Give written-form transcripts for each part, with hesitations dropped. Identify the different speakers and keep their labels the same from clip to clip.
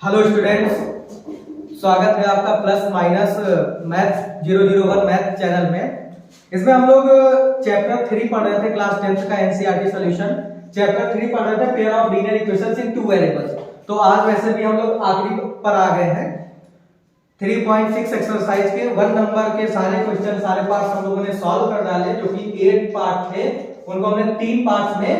Speaker 1: Hello students, स्वागत है आपका plus minus math 001 math channel में। इसमें हम लोग चैप्टर 3 पढ़ रहे थे, क्लास 10th का एनसीईआरटी सॉल्यूशन। चैप्टर 3 पढ़ रहे थे pair of linear equations in two variables. तो आज वैसे भी हम लोग आखिरी पर आ गए हैं। 3.6 एक्सरसाइज के 1 नंबर के सारे क्वेश्चन, सारे पार्ट्स हम लोगों ने सॉल्व कर डाले, जो कि 8 पार्ट थे उनको हमने 3 पार्ट्स में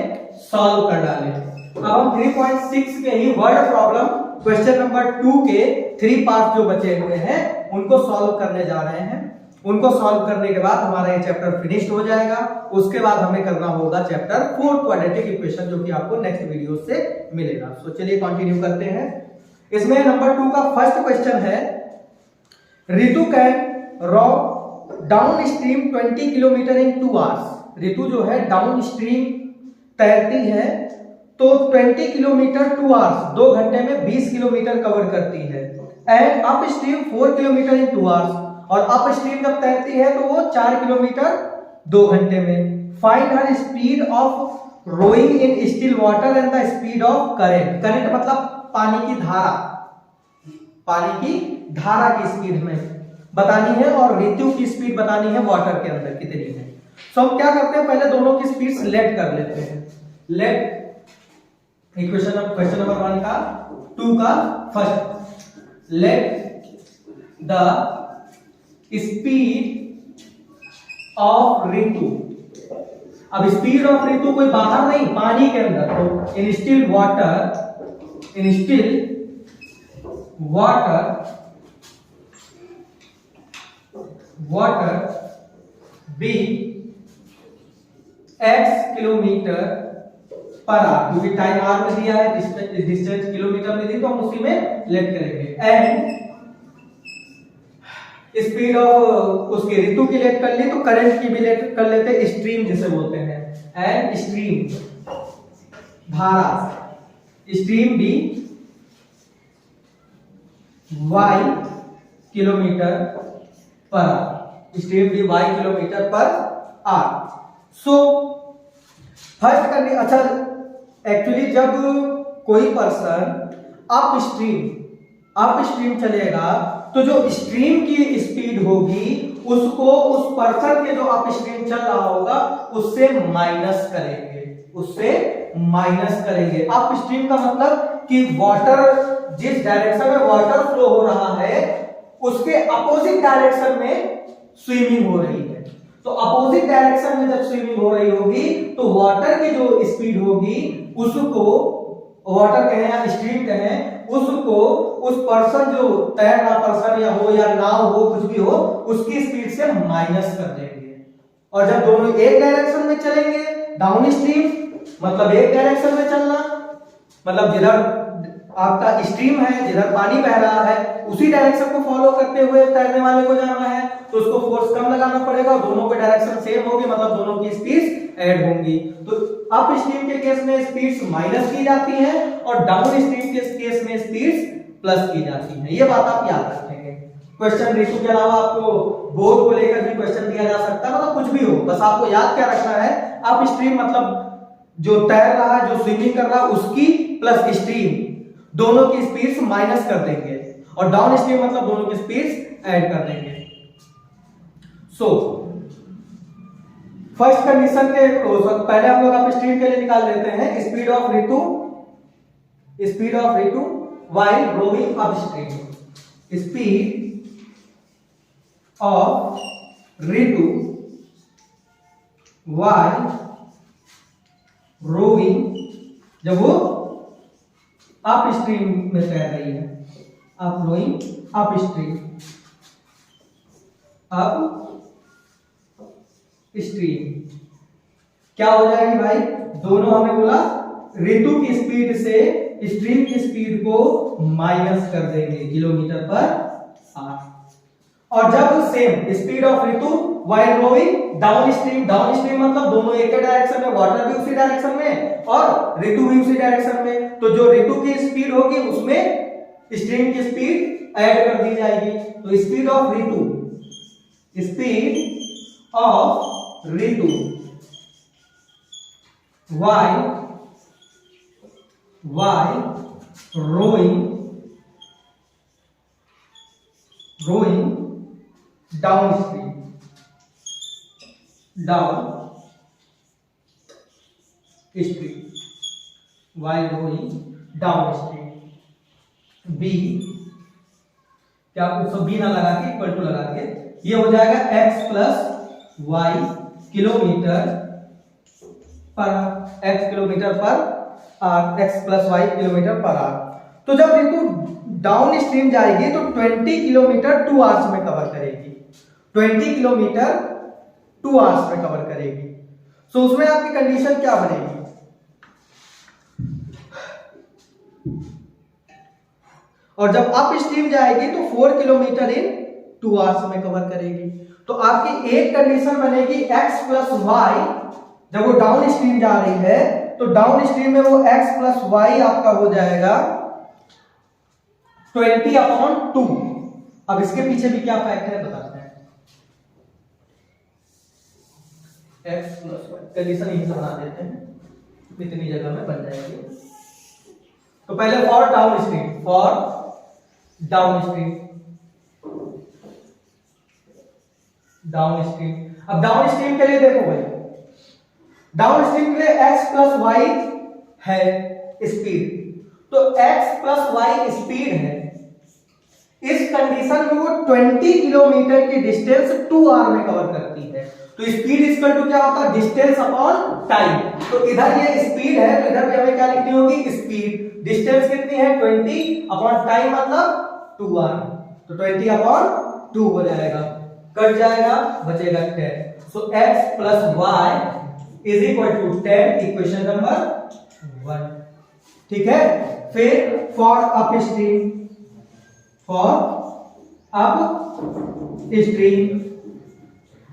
Speaker 1: सॉल्व कर डाले। अब हम 3.6 के ही वर्ड प्रॉब्लम क्वेश्चन नंबर 2 के 3 पार्ट जो बचे हुए हैं उनको सॉल्व करने जा रहे हैं। उनको सॉल्व करने के बाद हमारा ये चैप्टर फिनिश हो जाएगा। उसके बाद हमें करना होगा चैप्टर 4 क्वाड्रेटिक इक्वेशन, जो कि आपको नेक्स्ट वीडियो से मिलेगा। तो चलिए कंटिन्यू करते हैं। इसमें नंबर 2 का फर्स्ट क्वेश्चन है, Ritu can raw down stream 20 kilometre in 2 hours. Ritu जो है डाउन स्ट्रीम तैरती है तो 20 किलोमीटर 2 आवर्स, 2 घंटे में 20 किलोमीटर कवर करती है। And up stream 4 kilometre in 2 hours, और अप स्ट्रीम जब तैरती है तो वो 4 किलोमीटर 2 घंटे में। Find her speed of rowing in still water and the speed of current. Current मतलब पानी की धारा, पानी की धारा की स्पीड में बतानी है, और ऋतु की स्पीड बतानी है वाटर के अंदर कितनी है। सो हम क्या करते हैं, पहले दोनों की स्पीड लेट कर लेते हैं। Let equation of question number 1 का 2 का first, let the speed of Ritu. अब स्पीड ऑफ ऋतु कोई बाहर नहीं, पानी के अंदर, तो in still water, in still water be x kilometre per hour, क्योंकि टाइम आर में दिया है, डिस्टेंस किलोमीटर में दी, तो हम उसी में लेट करेंगे। एंड स्पीड ऑफ उसके ऋतु की लेट कर ली, तो करंट की भी लेट कर लेते, स्ट्रीम जिसे बोलते हैं। एंड स्ट्रीम धारा, स्ट्रीम भी y kilometre per our, stream भी y kilometre per our. So first करनी, अच्छा एक्चुअली जब कोई पर्सन अप स्ट्रीम चलेगा तो जो स्ट्रीम की स्पीड होगी उसको उस पर्सन के जो अप स्ट्रीम चल रहा होगा उससे माइनस करेंगे। अप स्ट्रीम का मतलब कि वाटर जिस डायरेक्शन में वाटर फ्लो हो रहा है उसके अपोजिट डायरेक्शन में स्विमिंग हो रही है। तो अपोजिट डायरेक्शन में जब स्विमिंग हो रही होगी तो वाटर की जो स्पीड होगी उसको वाटर कहें या स्ट्रीम कहें, उसको उस पर्सन जो तैर रहा पर्सन या हो या नाव हो कुछ भी हो उसकी स्पीड से माइनस कर देंगे। और जब दोनों एक डायरेक्शन में चलेंगे, डाउन स्ट्रीम मतलब एक डायरेक्शन में चलना, मतलब जिधर आपका स्ट्रीम है, जिधर पानी बह रहा है उसी डायरेक्शन को फॉलो करते हुए तैरने वाले को जाना है, तो उसको फोर्स कम लगाना पड़ेगा और दोनों की डायरेक्शन सेम होगी, मतलब दोनों की स्पीड ऐड होंगी। तो अप स्ट्रीम के केस में स्पीड्स माइनस की जाती हैं और डाउन स्ट्रीम के केस में स्पीड्स प्लस की जाती हैं। ये बात आप याद रखेंगे। क्वेश्चन ऋतु के अलावा आपको बोर्ड को लेकर भी क्वेश्चन दिया जा सकता है, मतलब कुछ भी हो, बस आपको याद क्या रखना है, अप स्ट्रीम मतलब जो तैर रहा है, जो स्विमिंग कर रहा है उसकी प्लस स्ट्रीम दोनों की स्पीड्स माइनस कर देंगे, और डाउन स्ट्रीम मतलब दोनों की स्पीड्स ऐड कर देंगे। सो फर्स्ट कंडीशन के पहले हम लोग अप स्ट्रीम के लिए निकाल लेते हैं speed of Ritu while rowing upstream. Speed of Ritu while rowing, जब वो अप स्ट्रीम में तैर रही है, up rowing upstream, upstream क्या हो जाएगी भाई, दोनों हमने बोला ऋतु की स्पीड से स्ट्रीम की स्पीड को माइनस कर देंगे किलोमीटर पर आवर। और जब same speed of Ritu while rowing downstream मतलब दोनों एक ही डायरेक्शन में, वाटर भी उसी डायरेक्शन में और ऋतु भी उसी डायरेक्शन में, तो जो ऋतु की स्पीड होगी उसमें स्ट्रीम की स्पीड ऐड कर दी जाएगी। तो speed of Ritu while rowing downstream, downstream, y going downstream. Be, क्या आपको बी ना लगा के इक्वल टू लगा के ये हो जाएगा x plus y kilometre per, x kilometre per hour, x plus y kilometre per hour. तो जब ऋतु डाउन स्ट्रीम जाएगी तो 20 किलोमीटर 2 आवर्स में कवर करेगी, 20 किलोमीटर 2 आवर्स में कवर करेगी। सो उसमें आपकी कंडीशन क्या बनेगी? और जब अप स्ट्रीम जाएगी तो 4 किलोमीटर इन 2 आवर्स में कवर करेगी। तो आपकी एक कंडीशन बनेगी x प्लस वाई, जब वो डाउन स्ट्रीम जा रही है तो डाउन स्ट्रीम में वो x प्लस वाई आपका हो जाएगा 20/2। अब इसके पीछे भी क्या फैक्ट है बताते हैं। x प्लस वाई कंडीशन यही से बना देते हैं, इतनी जगह में बन जाएगी। तो पहले for down stream, for down stream, down stream. अब डाउन स्ट्रीम के लिए देखो भाई, डाउन स्ट्रीम के लिए x प्लस वाई है स्पीड, तो x प्लस वाई स्पीड है। इस कंडीशन में वो 20 किलोमीटर की डिस्टेंस 2 आवर में कवर करती है। तो स्पीड इक्वल टू क्या होता है? Distance upon time. तो इधर ये स्पीड है तो इधर भी हमें क्या लिखनी होगी? स्पीड। डिस्टेंस कितनी है? 20 अपॉन टाइम मतलब 2 आवर, तो 20/2 हो जाएगा, कट जाएगा, बचेगा 10। So x plus y is equal to 10, equation number 1। ठीक है। फिर for upstream, for upstream.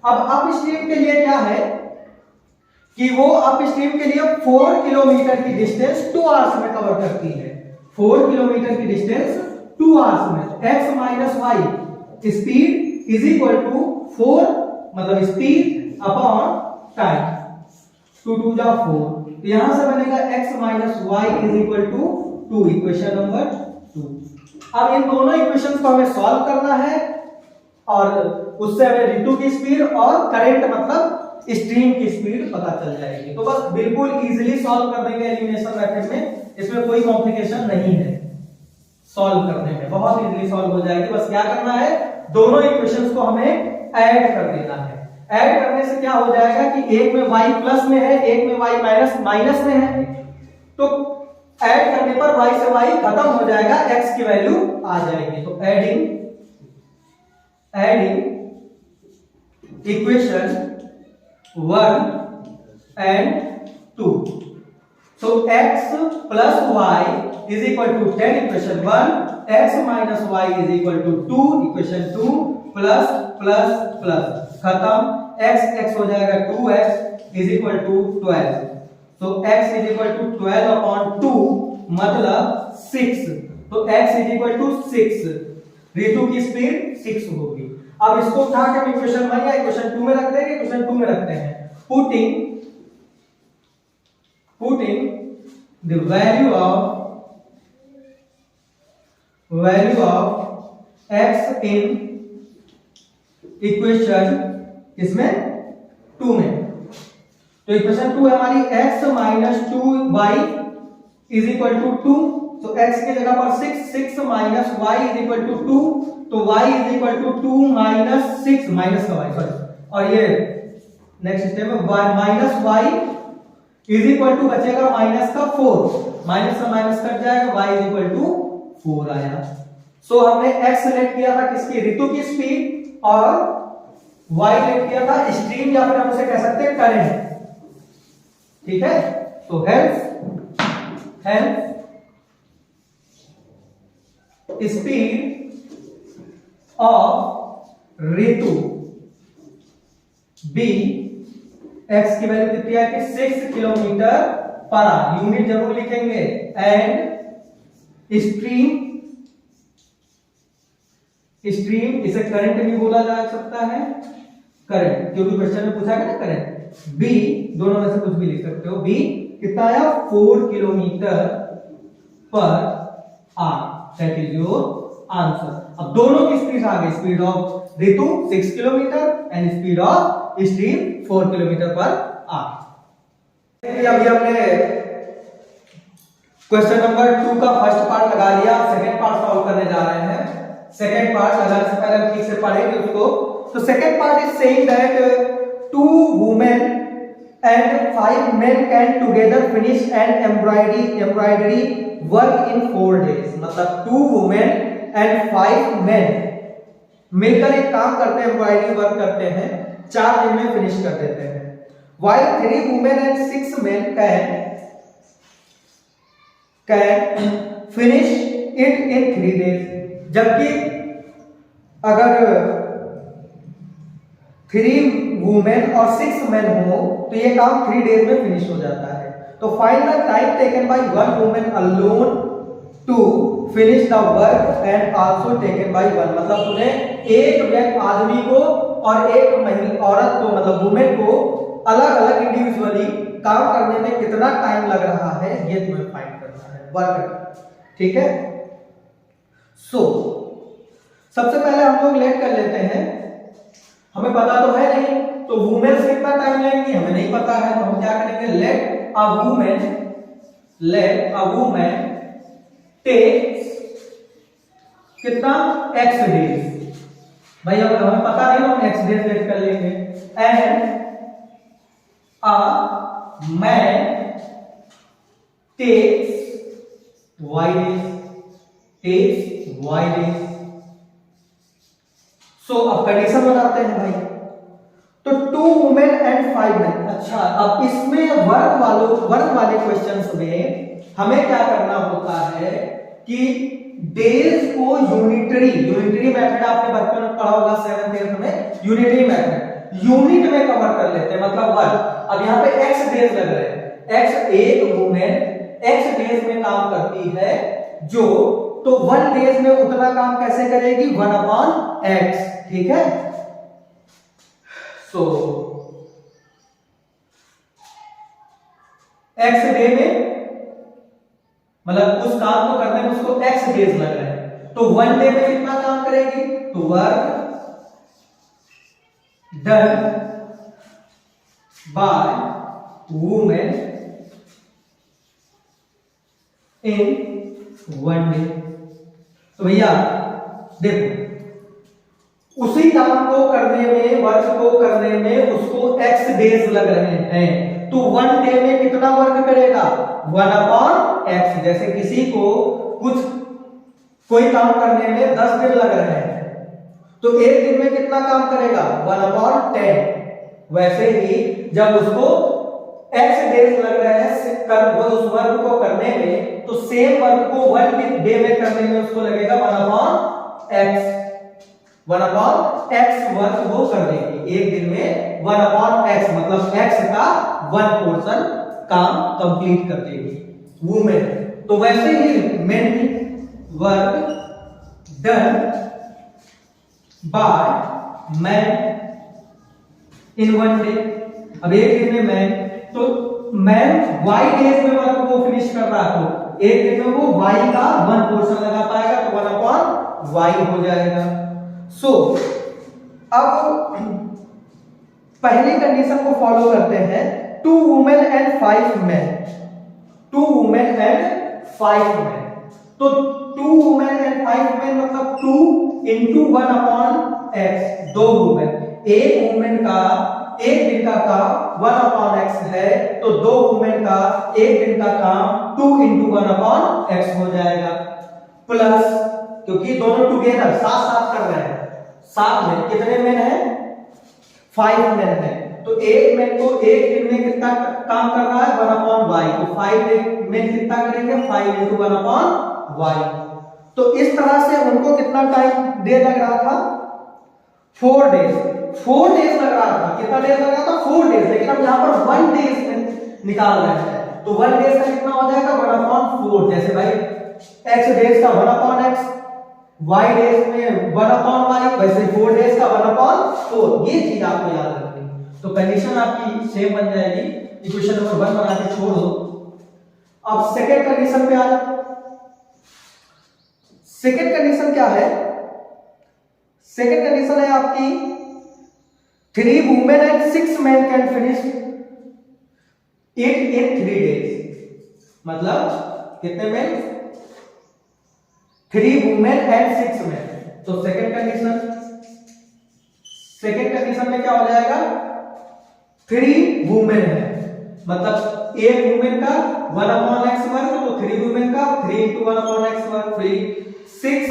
Speaker 1: अब अप स्ट्रीम के लिए क्या है कि वो अप स्ट्रीम के लिए 4 किलोमीटर की डिस्टेंस 2 आवर्स में कवर करती है। 4 किलोमीटर की डिस्टेंस 2 आवर्स में। x minus y speed is equal to 4 मतलब स्पीड अपॉन टाइम, 2 2 जा 4। तो यहां से बनेगा x minus y is equal to 2, equation number 2। अब इन दोनों इक्वेशंस को हमें सॉल्व करना है और उससे हमें ऋतु की स्पीड और करंट मतलब स्ट्रीम की स्पीड पता चल जाएगी। तो बस बिल्कुल इजीली सॉल्व कर देंगे एलिमिनेशन मेथड में, इसमें कोई कॉम्प्लिकेशन नहीं है। सॉल्व करने में बहुत इजीली सॉल्व हो जाएगी। बस क्या करना है, दोनों इक्वेशंस को हमें ऐड कर देना है। ऐड करने से क्या हो जाएगा कि एक में y प्लस में है, एक में y माइनस में है, तो ऐड करने पर y से y खत्म हो जाएगा, x की वैल्यू आ जाएगी। तो adding equation 1 and 2, so x plus y is equal to 10, equation 1, x minus y is equal to 2, equation 2, plus plus plus खत्म, x हो जाएगा 2x is equal to 12, so x is equal to 12/2 मतलब 6, तो x is equal to 6, ऋतु की speed 6 होगी। अब इसको उठा के हम इक्वेशन 1 या इक्वेशन 2 में रख देंगे, इक्वेशन 2 में रखते हैं। putting the value of x in equation इसमें 2 में, तो इक्वेशन 2 है हमारी x minus 2y is equal to 2, तो x की जगह पर 6 minus y is equal to 2, तो y is equal to 2 minus 6 minus का y, सॉरी, और ये नेक्स्ट स्टेप में minus y is equal to बचेगा माइनस का 4, माइनस का माइनस कट जाएगा, y इज इक्वल टू 4 आया। सो हमने x सेलेक्ट किया था किसकी? ऋतु की स्पीड, और y लेट किया था स्ट्रीम, या फिर हम उसे कह सकते हैं करंट। ठीक है, तो help speed of Ritu be, x की वैल्यू कितनी है कि 6 किलोमीटर पर आवर, यूनिट जरूर लिखेंगे, एंड स्ट्रीम इसे करंट भी बोला जा सकता है, करंट, क्योंकि क्वेश्चन में पूछा गया ना करंट। बी, दोनों में से कुछ भी लिख सकते हो। बी कितना आया? 4 kilometre per our, that is your answer. अब दोनों की स्पीड आ गई, speed of Ritu 6 kilometre and speed of steam 4 kilometre per our. अभी हमने क्वेश्चन नंबर 2 का फर्स्ट पार्ट लगा लिया, सेकंड पार्ट सॉल्व करने जा रहे हैं। सेकंड पार्ट लगाने से पहले हम ठीक से पढ़ेंगे उसको। तो second part is saying that 2 women and 5 men can together finish an embroidery work in 4 days। मतलब 2 women and 5 men मिलकर एक काम करते हैं, एम्ब्रॉयडरी वर्क करते हैं, 4 दिन में फिनिश कर देते हैं। while 3 women and 6 men can finish it in 3 days। जबकि अगर 3 वुमेन और 6 मेन हो तो ये काम 3 डेज में फिनिश हो जाता है। तो find the time taken by 1 women alone to finish the work and also taken by 1। मतलब तुम्हें एक व्यक्ति आदमी को और एक महिला औरत को मतलब वुमेन को अलग अलग इंडिविजुअली काम करने में कितना टाइम लग रहा है ये तुम्हें फाइंड करना है वर्क। ठीक है, सबसे पहले हम लोग लेट कर लेते हैं। हमें पता तो है नहीं, तो वुमेन कितना टाइम लेंगी हमें नहीं पता है, तो हम क्या करेंगे, लेट अ वुमेन टेक्स कितना x डेज। भाई अगर हमें पता नहीं तो हम x डेज लेट कर लेंगे। And a man takes y days. अब कंडीशन बनाते हैं भाई। तो 2 वुमेन एंड 5 men। अच्छा, अब इसमें वर्क वाले क्वेश्चंस में हमें क्या करना होता है कि डेज को यूनिटरी मेथड आपने बचपन में पढ़ा होगा 7th 8th में, यूनिटरी मेथड यूनिट में कवर कर लेते हैं, मतलब वर्क। अब यहाँ पे x डेज लग रहे हैं, x एक वुमेन x डेज में काम करती है जो, तो 1 डेज में उतना काम कैसे करेगी, 1/x। ठीक है, x डे में मतलब उस काम को करने में उसको x डेज लग रहे हैं, तो 1 डे में कितना काम करेगी, तो work done by women in 1 day. तो भैया देखो, उसी काम को करने में, वर्क को करने में उसको x डेज लग रहे हैं, तो 1 डे में कितना वर्क करेगा, 1/x। जैसे किसी को कोई काम करने में 10 दिन लग रहे हैं, तो एक दिन में कितना काम करेगा, 1/10। वैसे ही जब उसको x डेज लग रहे हैं उस वर्क को करने में, तो सेम वर्क को 1 डे में करने में उसको लगेगा 1/x। 1/x वर्क वो कर देगी एक दिन में, 1/x मतलब x का 1 पोर्शन काम कंप्लीट कर देगी वुमेन। तो वैसे ही मेन भी work done by man in 1 day. अब एक दिन में मैन, तो मैन y डेज में वर्क को फिनिश कर रहा है, तो एक दिन में वो y का 1 पोर्शन लगा पाएगा, तो 1/y हो जाएगा। अब पहली कंडीशन को फॉलो करते हैं, 2 women and 5 men। 2 women and 5 men, तो 2 वुमेन एंड 5 men मतलब 2 into 1/x। 2 वुमेन, एक वुमेन का एक दिन का काम 1/x है, तो 2 वुमेन का एक दिन का काम 2 into 1/x हो जाएगा। प्लस क्योंकि दोनों टुगेदर साथ साथ कर रहे हैं, साथ में कितने मेन हैं, 5 मेन हैं, तो एक मेन को एक दिन में कितना काम कर रहा है, 1/y। तो 5 मेन कितना करेंगे, 5 into 1/y। तो इस तरह से उनको कितना टाइम डे लग रहा था, 4 डेज। 4 डेज लग रहा था, कितना डेज लग रहा था, 4 डेज। लेकिन अब यहाँ पर 1 डेज में निकाल रहे हैं, तो 1 डेज का कितना हो जाएगा, 1/4। जैसे भाई x डेज का 1/x, y डेज में 1/y, वैसे 4 डेज का 1/4। ये चीज आपको याद रखनी है। तो कंडीशन आपकी सेम बन जाएगी, इक्वेशन नंबर 1 बना के छोड़ दो। अब सेकंड कंडीशन पे आ जाओ। सेकेंड कंडीशन क्या है? सेकेंड कंडीशन है आपकी 3 women and 6 man can finish it in 3 days। मतलब कितने में? 3 वुमेन एंड 6 मैन। तो सेकेंड कंडीशन में क्या हो जाएगा? 3 वुमेन है, मतलब एक वुमेन का 1/x वर्ग, तो 3 वुमेन का 3 × 1/x वर्ग, 6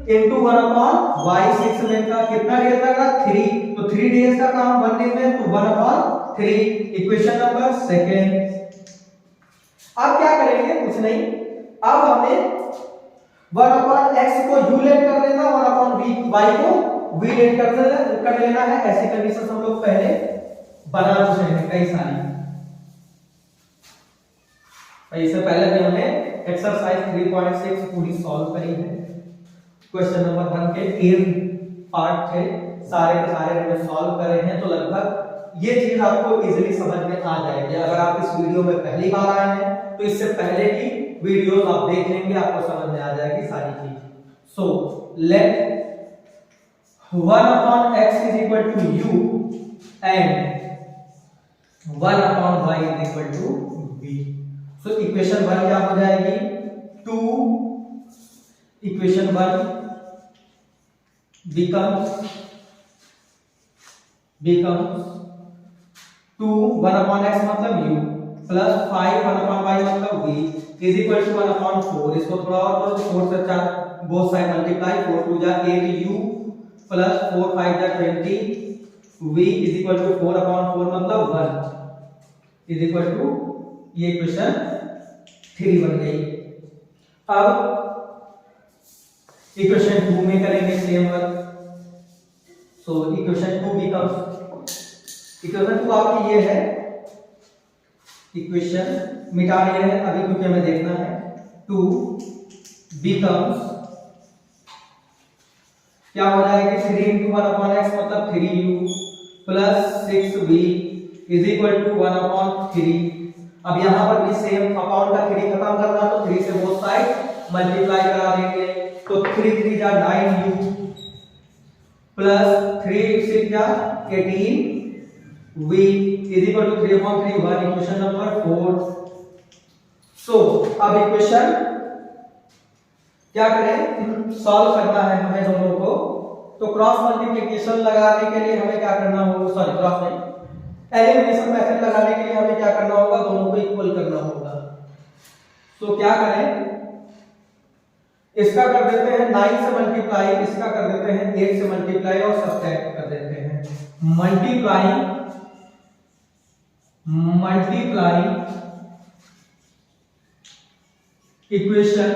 Speaker 1: × 1/y 6 मैन का कितना डेज लगा? 3। तो 3 डेज का काम 1 डे में, तो 1/3। Equation number second. अब क्या करेंगे? कुछ नहीं, अब हमें 1/x को u लेट कर देना, 1/y को v लेट कर लेना है। ऐसी कंडीशन हम लोग पहले बना चुके हैं कई सारी। इससे पहले भी हमने एक्सरसाइज 3.6 पूरी सॉल्व करी है। क्वेश्चन नंबर 1 के 3 पार्ट थे, सारे के सारे हमने सॉल्व करे हैं। तो लगभग ये चीज आपको इजीली समझ में आ जाएगी। अगर आप इस वीडियो में पहली बार आए हैं तो इससे पहले की वीडियोस आप देख लेंगे, आपको समझ में आ जाएगी सारी चीज। So let 1/x is equal to u and 1/y is equal to v। So equation 1 क्या हो जाएगी? 2 इक्वेशन 1 becomes 2 1/x मतलब u प्लस 5 1/y मतलब v इज इक्वल टू 1/4। इसको थोड़ा और करो तो 4 से 4 बोथ साइड मल्टीप्लाई, 4 2 जा 8u प्लस 4 5 जा 20 v इज इक्वल टू 4/4 मतलब 1 इज इक्वल टू, ये इक्वेशन 3 बन गई। अब इक्वेशन 2 में करेंगे same work. So equation 2 becomes, equation 2 आपकी ये है, इक्वेशन मिटा रहे हैं अभी क्योंकि हमें देखना है। 2 becomes क्या हो जाएगा? 3 × 1/x मतलब 3u plus 6v is equal to 1/3। अब यहां पर भी सेम अपॉन का 3 खत्म करना, तो 3 से बोथ साइड मल्टीप्लाई करा देंगे। तो 3 3 जा 9u प्लस 3 6 जा 18v is equal to 3/3 1। Equation number 4। So अब इक्वेशन क्या करें? सॉल्व करना है हमें दोनों को। तो क्रॉस मल्टीप्लिकेशन लगाने के लिए हमें क्या करना होगा? सॉरी क्रॉस नहीं, एलिमिनेशन मेथड लगाने के लिए हमें क्या करना होगा? दोनों को इक्वल करना होगा। तो क्या करें? इसका कर देते हैं 9 से मल्टीप्लाई, इसका कर देते हैं 8 से मल्टीप्लाई और सब्ट्रैक्ट कर देते हैं। मल्टीप्लाई इक्वेशन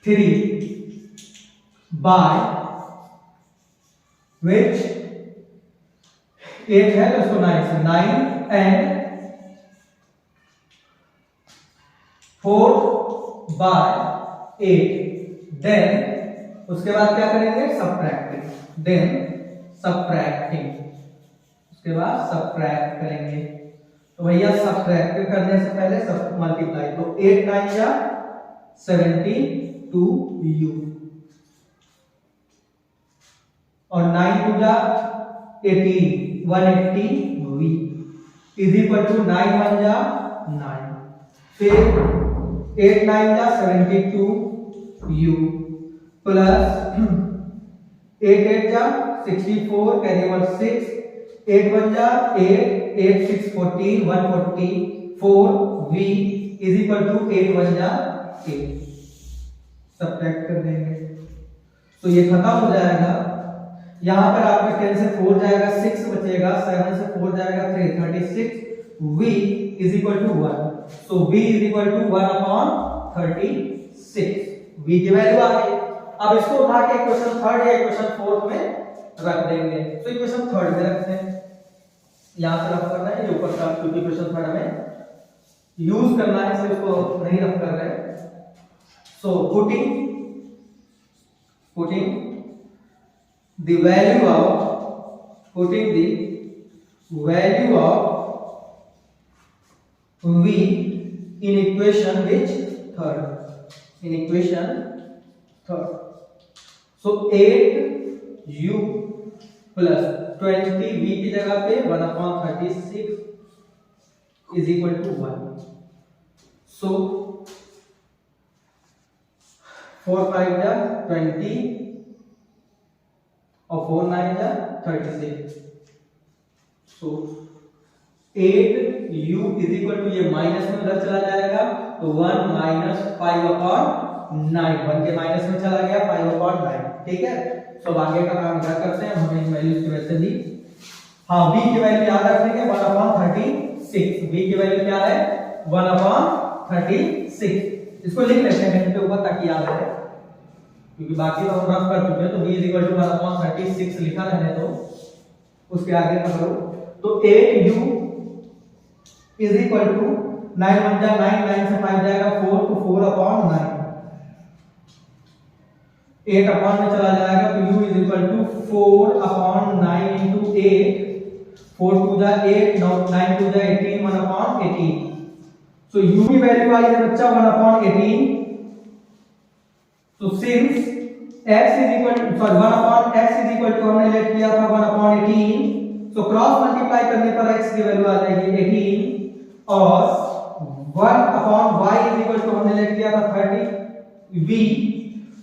Speaker 1: 3 बाय which 8 है तो इसको 9 से 9 and 4 by 8। देन उसके बाद क्या करेंगे? सब्ट्रैक्टिंग। देन सब्ट्रैक्टिंग, उसके बाद सब्ट्रैक्ट करेंगे। तो भैया सब्ट्रैक्ट करने से पहले सब मल्टीप्लाई, तो 8 9 जा 72u और 9 2 जा 18 180v इज इक्वल टू 9 1 जा 9, फिर 8 9 जा 72u प्लस 8 8 जा 64 कैरी 1 6 8 1 जा 8 8 6 14 144v इज इक्वल टू 8 1 जा 8। सब्ट्रैक्ट कर देंगे तो ये खत्म हो जाएगा। यहां पर आपका 10 से 4 जाएगा 6 बचेगा, 7 से 4 जाएगा 3 36 v is equal to 1। So v is equal to 1/36 v की वैल्यू आ गई। अब इसको उठा के इक्वेशन 3 या इक्वेशन 4 में रख देंगे। तो इक्वेशन 3 में रखते हैं, यहां से रफ करना है, ये ऊपर का क्योंकि इक्वेशन 3 में यूज करना है इसलिए इसको नहीं रफ कर रहे हैं। So putting the value of v in equation which third, in equation so 8u plus 20v की जगह पे 1/36 इज इक्वल टू 1। सो 4 5 जा 20 और 4 9 जा 36। सो 8u इज इक्वल टू, ये माइनस में उधर चला जाएगा तो 1 माइनस 5/9, 1 के माइनस में चला गया 5/9। ठीक है, सो आगे का काम क्या करते हैं, हमें इन वैल्यूज की वैसे दी। हाँ, v की वैल्यू याद रखेंगे 1/36। v की वैल्यू क्या है 1/36। इसको लिख लेते हैं के ऊपर ताकि याद रहे, क्योंकि बाकी तो हम रफ कर चुके हैं। तो v = 1/36 लिखा रहने तो उसके आगे का करो। तो 8u इज इक्वल टू 9 1 जा 9, 9 से 5 जाएगा 4 तो 4/9। 8 अपॉन में चला जाएगा तो u is equal to 4/9 into 8। 4 2 जा 8, 9 2 जा 18, 1/18। सो u की वैल्यू आई है बच्चा 1/18। तो since x is equal to 1/x is equal to हमने लेट किया था 1/18। सो क्रॉस मल्टीप्लाई करने पर x की वैल्यू आ जाएगी 18 और 1/y इज इक्वल टू हमने लेट किया था 30v।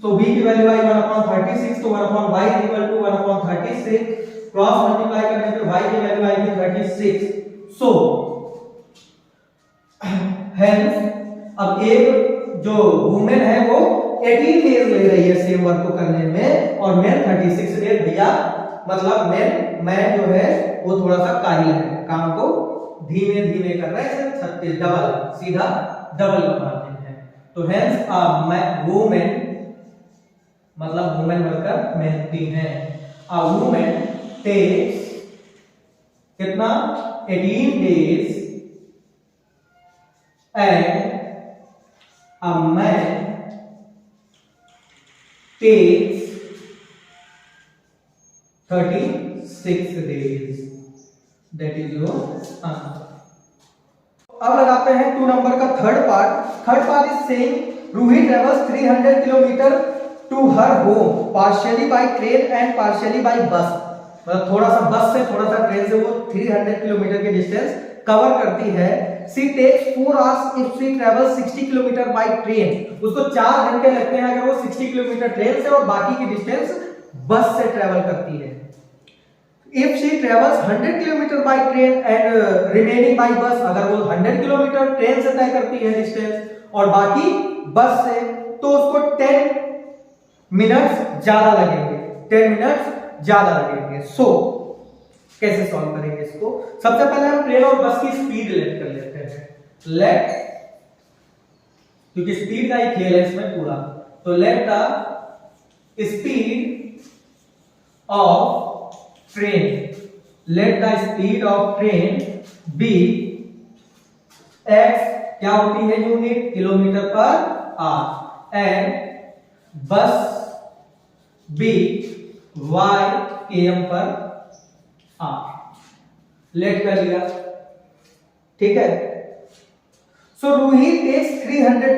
Speaker 1: तो v की वैल्यू आई 1/36 तो 1/y is equal to 1/36। Cross multiply करने पे y की वैल्यू आएगी 36। सो हेंस अब एक जो वुमेन है वो 18 डेज ले रही है सेम वर्क को करने में और मैन 36 डेज दिया। मतलब मैं जो है वो थोड़ा सा काहिल है, काम को धीमे धीमे कर रहा है, 36 डबल सीधा डबल मार्जिन है। तो हेंस वुमेन मतलब वुमेन वर्कर मेहनती है। अ वुमेन टेक्स कितना 18 days and a man takes 36 days. That is your answer. अब लगाते हैं 2 नंबर का third part. Third part is saying Ruhi travels 300 kilometre to her home partially by train and partially by bus. मतलब थोड़ा सा बस से थोड़ा सा ट्रेन से वो 300 किलोमीटर के डिस्टेंस कवर करती है। She takes 4 hours if she travels 60 kilometre by train। उसको 4 घंटे लगते हैं अगर वो 60 किलोमीटर ट्रेन से और बाकी की डिस्टेंस बस से ट्रेवल करती है। If she travels 100 kilometre by train and remaining by bus, अगर वो 100 किलोमीटर ट्रेन से तय करती है डिस्टेंस और बाकी बस से, तो उसको 10 मिनट्स ज्यादा लगेंगे, 10 मिनट्स ज्यादा लगेंगे। सो कैसे सॉल्व करेंगे इसको? सबसे पहले हम ट्रेन और बस की स्पीड लेट कर लेते हैं। लेट, क्योंकि स्पीड का ही खेल है इसमें पूरा, तो let the speed of train, let the speed of train be x क्या होती है unit kilometre per hour and bus be y km per let कर लिया। ठीक है, सो रूही टेक्स 300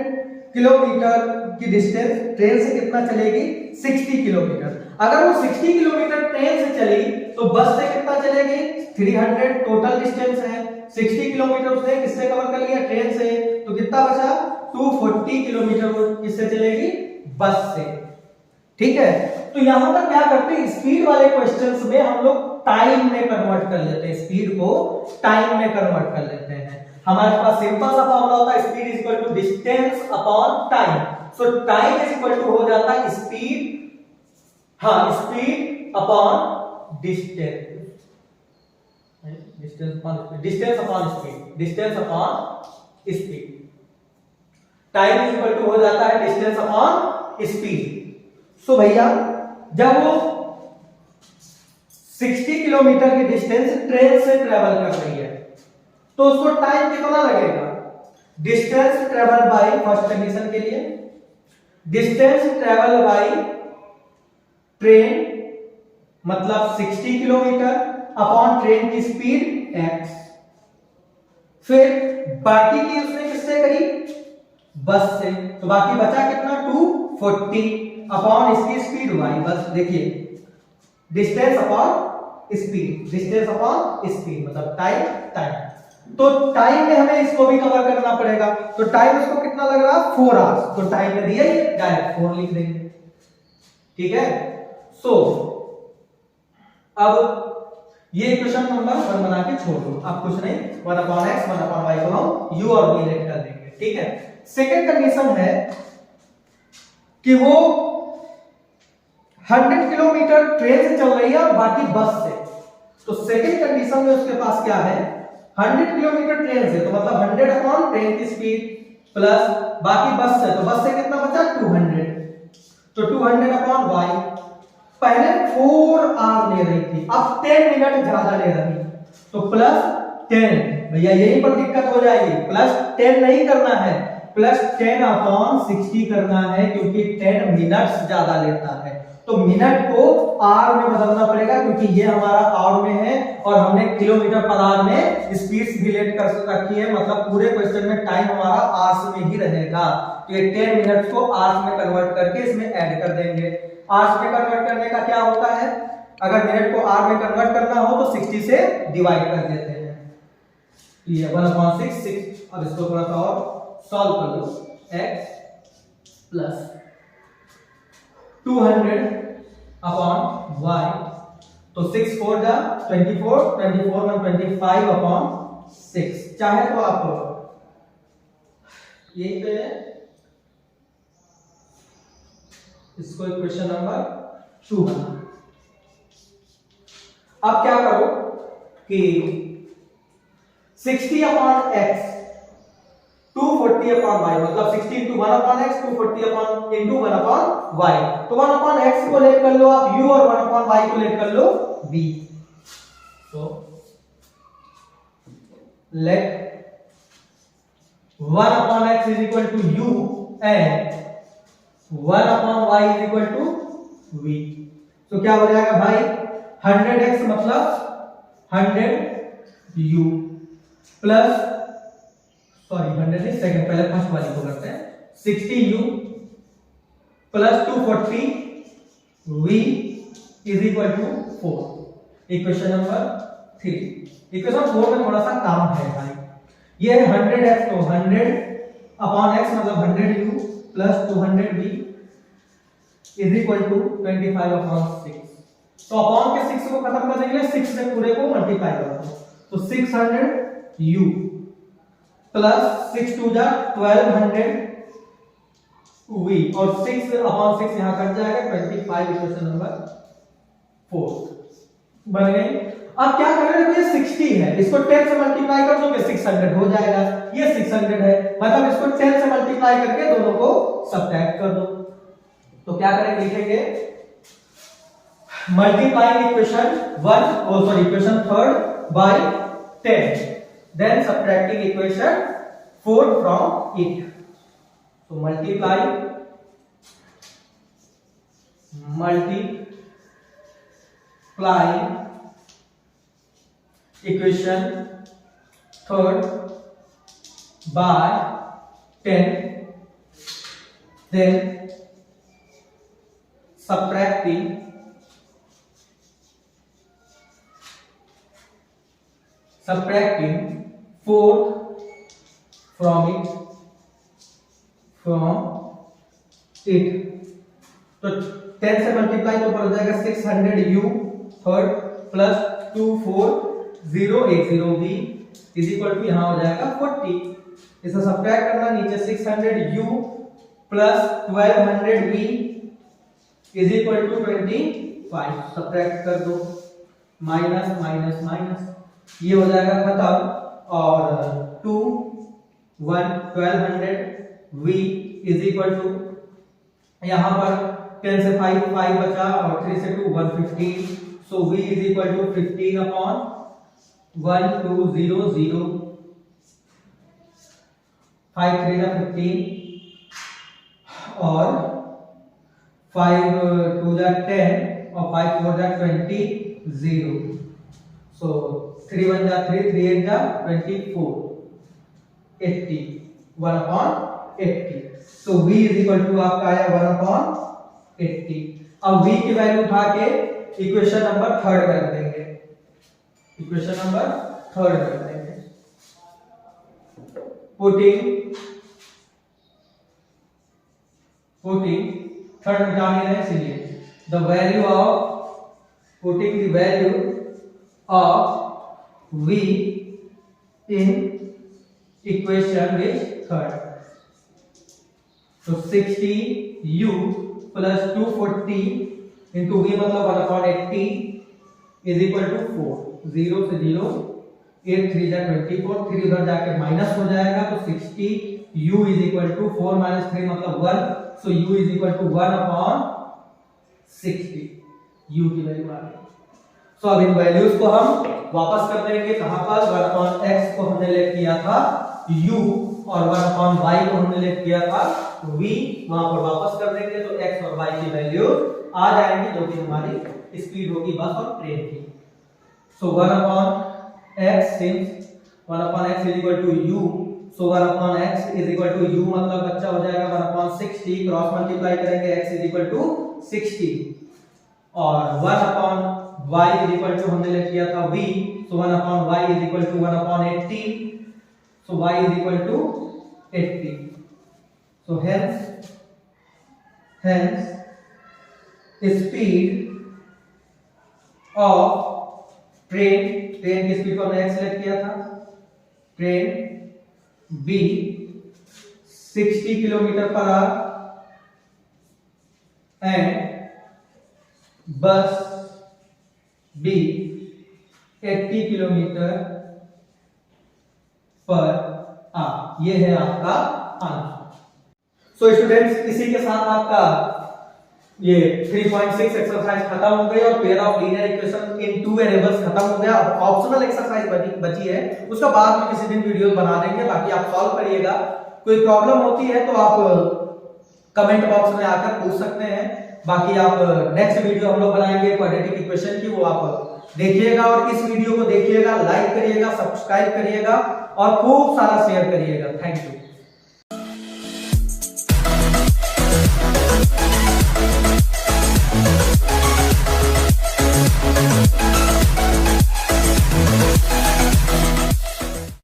Speaker 1: किलोमीटर की डिस्टेंस ट्रेन से कितना चलेगी 60 किलोमीटर। अगर वो 60 किलोमीटर ट्रेन से चली तो बस से कितना चलेगी 300 टोटल डिस्टेंस है। 60 किलोमीटर उसने किससे कवर कर लिया ट्रेन से, तो कितना बचा 240 किलोमीटर किससे चलेगी बस से। ठीक है, तो यहां पर क्या करते हैं स्पीड वाले क्वेश्चंस में हम लोग टाइम में कन्वर्ट कर लेते हैं, स्पीड को टाइम में कन्वर्ट कर लेते हैं। हमारे पास सिंपल सा फॉर्मूला होता है speed is equal to distance upon time. So time is equal to हो जाता है स्पीड, हाँ speed upon distance, distance upon speed, distance upon speed. Time is equal to हो जाता है डिस्टेंस अपॉन स्पीड। सो भैया जब वो 60 किलोमीटर की डिस्टेंस ट्रेन से ट्रेवल कर रही है तो उसको टाइम कितना लगेगा, distance travel by, first condition के लिए डिस्टेंस ट्रेवल बाय ट्रेन मतलब 60 किलोमीटर अपॉन ट्रेन की स्पीड x, फिर बाकी की उसने किससे करी बस से, तो बाकी बचा कितना 240 40 अपॉन इसकी स्पीड y, बस देखिए distance upon speed, distance upon speed मतलब टाइम टाइम। तो टाइम में हमें इसको भी कवर करना पड़ेगा, तो टाइम इसको कितना लग रहा है 4 आवर्स, तो टाइम में दिया ही डायरेक्ट 4 लिख देंगे, ठीक है। सो अब ये इक्वेशन नंबर 1 बना के छोड़ दो, अब कुछ नहीं 1/x 1/y को हम u और v लेट कर देंगे, ठीक है। सेकंड कंडीशन है कि वो 100 किलोमीटर ट्रेन से चल रही है और बाकी बस से, तो सेकंड कंडीशन में उसके पास क्या है 100 किलोमीटर ट्रेन से, तो मतलब 100 अपॉन ट्रेन की स्पीड प्लस बाकी बस से, तो बस से कितना बचा 200, तो 200 अपॉन y। पहले 4 आवर ले रही थी, अब 10 मिनट ज्यादा ले रही, तो प्लस 10, भैया यहीं पर दिक्कत हो जाएगी, प्लस 10 नहीं करना है, प्लस 10 अपॉन 60 करना है, क्योंकि 10 मिनट्स ज्यादा लेता है, तो मिनट को आवर में बदलना पड़ेगा, क्योंकि ये हमारा आवर में है और हमने किलोमीटर पर आवर में स्पीड्स भी लेट कर रखी है, मतलब पूरे क्वेश्चन में टाइम हमारा आवर्स में ही रहेगा, तो ये 10 मिनट्स को आवर्स में कन्वर्ट करके इसमें ऐड कर देंगे। आवर्स में कन्वर्ट करने का क्या होता है, अगर मिनट को आवर में कन्वर्ट करना हो तो 60 से डिवाइड कर देते हैं, ये 1/6। अब इसको थोड़ा सा और सॉल्व कर लो, x प्लस 200 अपॉन y, तो 6 4 जा 24, 24 में 25 अपॉन 6, चाहे तो आप यही पे इसको इक्वेशन नंबर 2 बना। अब क्या करो कि 60 अपॉन x 240 अपॉन y, मतलब 60 into 1 upon x 240 upon into 1 upon y, तो 1 अपॉन x को लेट कर लो आप u और 1 अपॉन y को लेट कर लो v, तो let 1 upon x is equal to u and 1 upon y is equal to v, तो क्या हो जाएगा भाई 100x मतलब 100u प्लस, सॉरी 100 नहीं, सेकंड पहले फर्स्ट वाली को करते हैं, 60u plus 240v is equal to 4, equation number 3। Equation 4 में थोड़ा सा काम है भाई, ये है 100x, तो 100 अपॉन x मतलब 100u plus 200v is equal to 25 upon 6, तो अपॉन के 6 को खत्म करने के लिए 6 से पूरे को मल्टीप्लाई कर दो, तो 600u प्लस 6 2 जा 1200 v और 6 अपॉन 6 यहां कट जाएगा, 25 इक्वेशन नंबर 4 बन गई। अब क्या करेंगे, ये 60 है, इसको 10 से मल्टीप्लाई कर दोगे 600 हो जाएगा, ये 600 है, मतलब इसको 10 से मल्टीप्लाई करके दोनों को सब्ट्रैक्ट कर दो, तो क्या करेंगे लिखेंगे multiplying equation 3 by 10 then subtracting equation 4 from it, so multiply equation 3 by 10 then subtracting 4 from it, तो 10 से मल्टीप्लाई तो पड़ जाएगा 600u third plus 24080v is equal to यहां हो जाएगा 40, इसे सब्ट्रैक्ट करना, नीचे 600u plus 1200v is equal to 25, subtract कर दो, माइनस माइनस माइनस, ये हो जाएगा खत्म, और 1200v इज इक्वल टू यहां पर 10 से 5 बचा और 3 से 2 115, so v is equal to 15 upon 1200, 5 3 जा 15 और 5 2 जा 10 और 5 4 जा 20, 0, सो 3 1 जा 3 3 8 जा 24, 80, 1 अपॉन 80। तो v इज इक्वल टू आपका आया 1/80। अब v की वैल्यू उठा के इक्वेशन नंबर थर्ड में रख देंगे, इक्वेशन नंबर थर्ड में रख देंगे। पुटिंग थर्ड मिटा नहीं रहे इसलिए the value of putting the value of v in equation which third. तो 60u प्लस 240 इंटू v मतलब 1/80 इज इक्वल टू 4। 0 से 0, 8 3 जा 24, 3 उधर जाके माइनस हो जाएगा तो 60u is equal to 4 minus 3 मतलब 1। So u is equal to 1/60। u की वैल्यू आ गई। सो अब इन वैल्यूज को हम वापस कर देंगे कहां पर, 1/x को हमने लेट किया था u और 1/y को हमने लेट किया था v, वहां पर वापस कर देंगे तो x और y की वैल्यू आ जाएंगी जो कि हमारी स्पीड होगी बस और ट्रेन की। So 1/x since 1/x is equal to u, so 1/x is equal to u मतलब बच्चा हो जाएगा 1/60, क्रॉस मल्टीप्लाई करेंगे x इज इक्वल टू 60 और 1/y इज इक्वल टू हमने लेट किया था v, so 1/y is equal to 1/80, so y is equal to 80। so hence speed of train की स्पीड को हमने x लेट किया था, train b 60 kilometre per hour and बस b 80 किलोमीटर पर ये है आपका आंसर। सो स्टूडेंट्स इसी के साथ आपका ये 3.6 एक्सरसाइज खत्म हो गई और pair of linear equation in two variables खत्म हो गया। अब ऑप्शनल एक्सरसाइज बची है, उसका बाद में किसी दिन वीडियो बना देंगे, बाकी आप सॉल्व करिएगा। कोई प्रॉब्लम होती है तो आप कमेंट बॉक्स में आकर पूछ सकते हैं। बाकी आप नेक्स्ट वीडियो हम लोग बनाएंगे क्वाड्रेटिक इक्वेशन की, वो आप देखिएगा और इस वीडियो को देखिएगा, लाइक करिएगा, सब्सक्राइब करिएगा और खूब सारा शेयर करिएगा। Thank you.